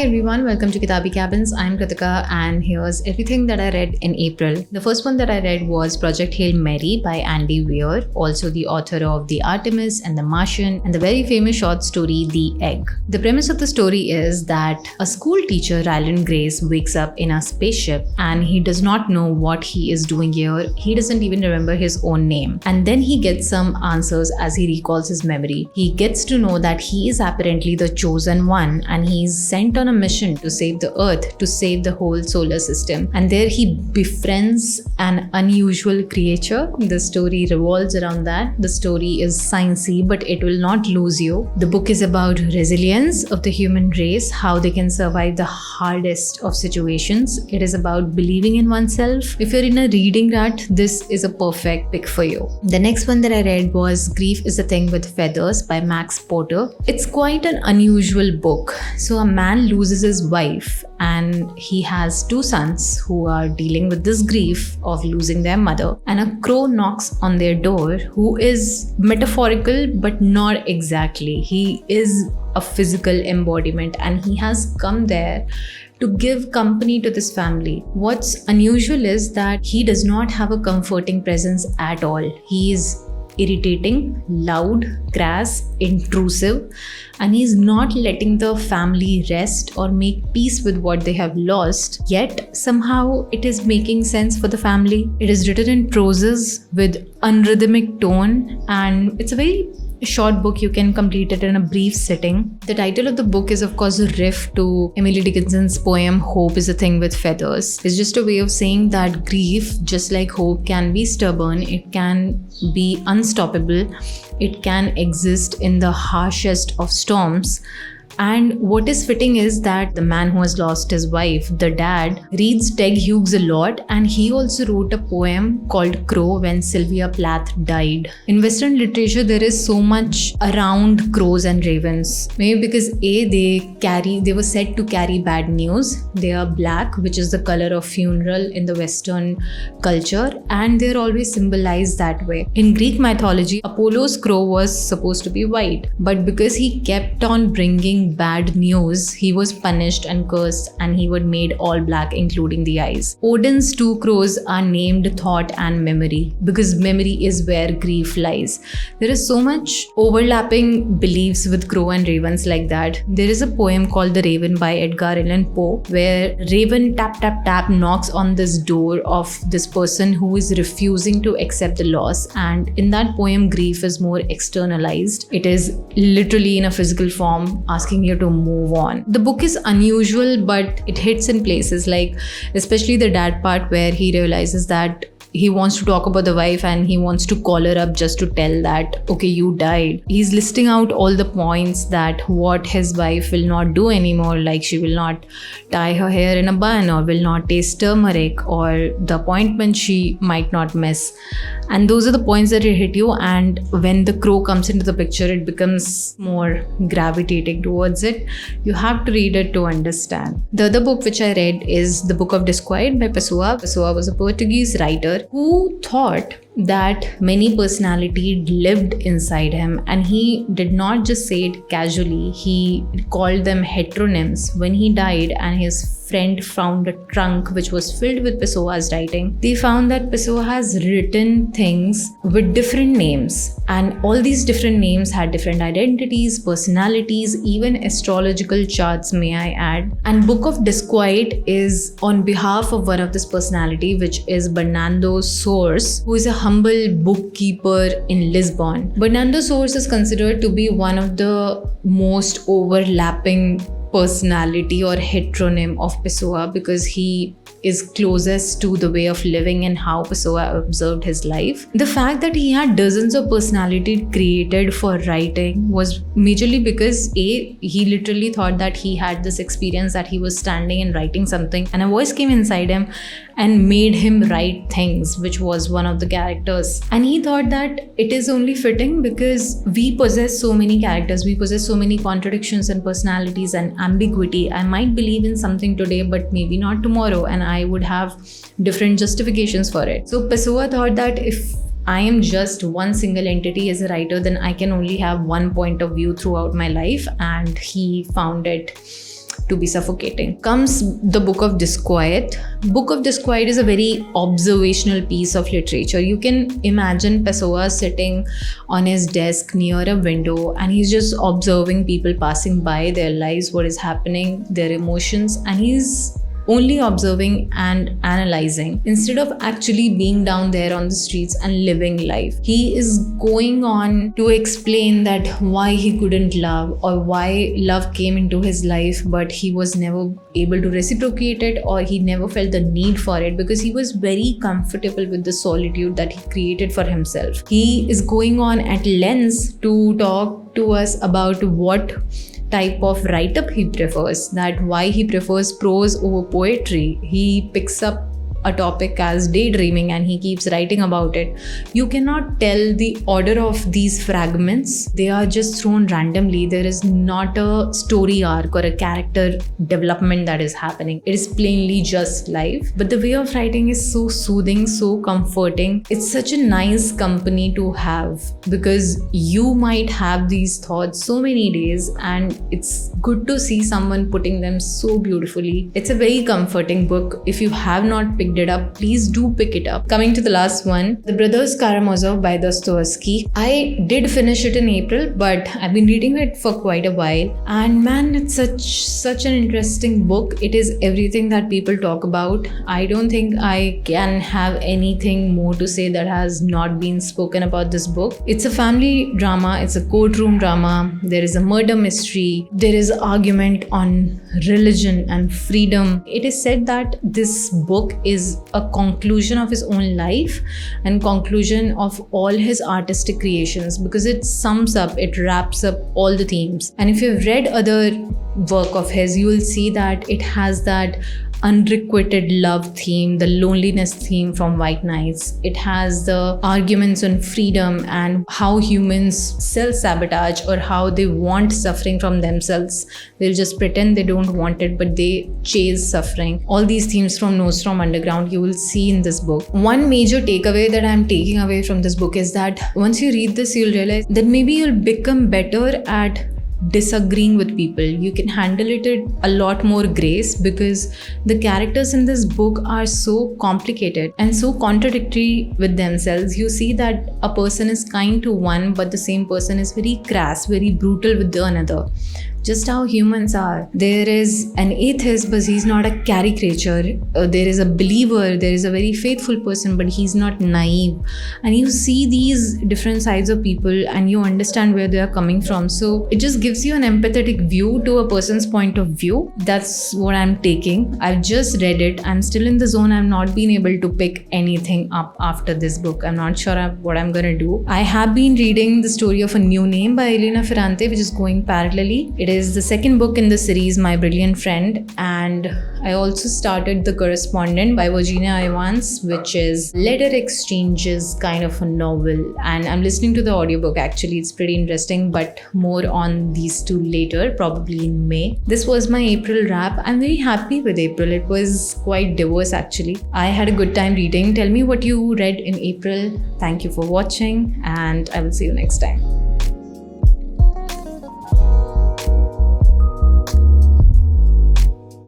everyone, welcome to Kitaabi Cabins. I'm Kritika and here's everything that I read in April. The first one that I read was Project Hail Mary by Andy Weir, also the author of The Artemis and The Martian and the very famous short story The Egg. The premise of the story is that a school teacher, Ryland Grace, wakes up in a spaceship and he does not know what he is doing here. He doesn't even remember his own name. And then he gets some answers as he recalls his memory. He gets to know that he is apparently the chosen one and he's sent on a mission to save the Earth, to save the whole solar system. And there he befriends an unusual creature. The story revolves around that. The story is sciencey, but it will not lose you. The book is about resilience of the human race, how they can survive the hardest of situations. It is about believing in oneself. If you're in a reading rut, this is a perfect pick for you. The next one that I read was Grief is a Thing with Feathers by Max Porter. It's quite an unusual book. So a man loses his wife and he has two sons who are dealing with this grief of losing their mother, and a crow knocks on their door who is metaphorical but not exactly. He is a physical embodiment and he has come there to give company to this family. What's unusual is that he does not have a comforting presence at all. He is irritating, loud, crass, intrusive, and he's not letting the family rest or make peace with what they have lost, yet somehow it is making sense for the family. It is written in proses with unrhythmic tone and it's a very short book. You can complete it in a brief sitting. The title of the book is of course a riff to Emily Dickinson's poem Hope is a Thing with Feathers. It's just a way of saying that grief, just like hope, can be stubborn, it can be unstoppable, it can exist in the harshest of storms. And what is fitting is that the man who has lost his wife, the dad, reads Ted Hughes a lot, and he also wrote a poem called Crow when Sylvia Plath died. In Western literature, there is so much around crows and ravens. Maybe because they were said to carry bad news. They are black, which is the color of funeral in the Western culture, and they're always symbolized that way. In Greek mythology, Apollo's crow was supposed to be white, but because he kept on bringing bad news, he was punished and cursed, and he was made all black, including the eyes. Odin's two crows are named Thought and Memory because memory is where grief lies. There is so much overlapping beliefs with crow and ravens like that. There is a poem called The Raven by Edgar Allan Poe where raven tap tap tap knocks on this door of this person who is refusing to accept the loss, and in that poem grief is more externalized. It is literally in a physical form asking you to move on. The book is unusual, but it hits in places like especially the dad part where he realizes that he wants to talk about the wife and he wants to call her up just to tell that, okay, you died. He's listing out all the points that what his wife will not do anymore, like she will not tie her hair in a bun or will not taste turmeric, or the appointment she might not miss. And those are the points that hit you, and when the crow comes into the picture, it becomes more gravitating towards it. You have to read it to understand. The other book which I read is The Book of Disquiet by Pessoa. Pessoa was a Portuguese writer who thought that many personality lived inside him, and he did not just say it casually. He called them heteronyms. When he died and his friend found a trunk which was filled with Pessoa's writing, they found that Pessoa has written things with different names, and all these different names had different identities, personalities, even astrological charts, may I add. And Book of Disquiet is on behalf of one of this personality, which is Bernardo Soares, who is a humble bookkeeper in Lisbon. Bernardo Soares is considered to be one of the most overlapping personality or heteronym of Pessoa because he is closest to the way of living and how Pessoa observed his life. The fact that he had dozens of personality created for writing was majorly because he literally thought that he had this experience that he was standing and writing something and a voice came inside him and made him write things, which was one of the characters. And he thought that it is only fitting because we possess so many characters, we possess so many contradictions and personalities and ambiguity. I might believe in something today, but maybe not tomorrow, and I would have different justifications for it. So Pessoa thought that if I am just one single entity as a writer, then I can only have one point of view throughout my life, and he found it to be suffocating. Comes the book of Disquiet. Book of Disquiet is a very observational piece of literature. You can imagine Pessoa sitting on his desk near a window and he's just observing people passing by, their lives, what is happening, their emotions, and he's only observing and analyzing instead of actually being down there on the streets and living life. He is going on to explain that why he couldn't love, or why love came into his life but he was never able to reciprocate it, or he never felt the need for it because he was very comfortable with the solitude that he created for himself. He is going on at length to talk to us about what type of write-up he prefers, that why he prefers prose over poetry. He picks up a topic as daydreaming and he keeps writing about it. You cannot tell the order of these fragments. They are just thrown randomly. There is not a story arc or a character development that is happening. It is plainly just life. But the way of writing is so soothing, so comforting. It's such a nice company to have, because you might have these thoughts so many days and it's good to see someone putting them so beautifully. It's a very comforting book. If you have not picked it up, please do pick it up. Coming to the last one, The Brothers Karamazov by Dostoevsky. I did finish it in April, but I've been reading it for quite a while, and man, it's such an interesting book. It is everything that people talk about. I don't think I can have anything more to say that has not been spoken about this book. It's a family drama, it's a courtroom drama, there is a murder mystery, there is argument on religion and freedom. It is said that this book is a conclusion of his own life and conclusion of all his artistic creations, because it sums up, it wraps up all the themes. And if you've read other work of his, you will see that it has that unrequited love theme, the loneliness theme from White Nights. It has the arguments on freedom and how humans self-sabotage, or how they want suffering from themselves. They'll just pretend they don't want it, but they chase suffering. All these themes from Nostrum Underground you will see in this book. One major takeaway that I'm taking away from this book is that once you read this, you'll realize that maybe you'll become better at disagreeing with people. You can handle it with a lot more grace, because the characters in this book are so complicated and so contradictory with themselves. You see that a person is kind to one, but the same person is very crass, very brutal with the another. Just how humans are. There is an atheist, but he's not a caricature. There is a believer, there is a very faithful person, but he's not naive. And you see these different sides of people and you understand where they are coming from. So it just gives you an empathetic view to a person's point of view. That's what I'm taking. I've just read it. I'm still in the zone. I've not been able to pick anything up after this book. I'm not sure what I'm going to do. I have been reading The Story of a New Name by Elena Ferrante, which is going parallelly. It is the second book in the series, My Brilliant Friend, and I also started The Correspondent by Virginia Evans, which is letter exchanges kind of a novel, and I'm listening to the audiobook. Actually, it's pretty interesting, but more on these two later, probably in May. This was my April wrap. I'm very happy with April. It was quite diverse actually. I had a good time reading. Tell me what you read in April. Thank you for watching, and I will see you next time.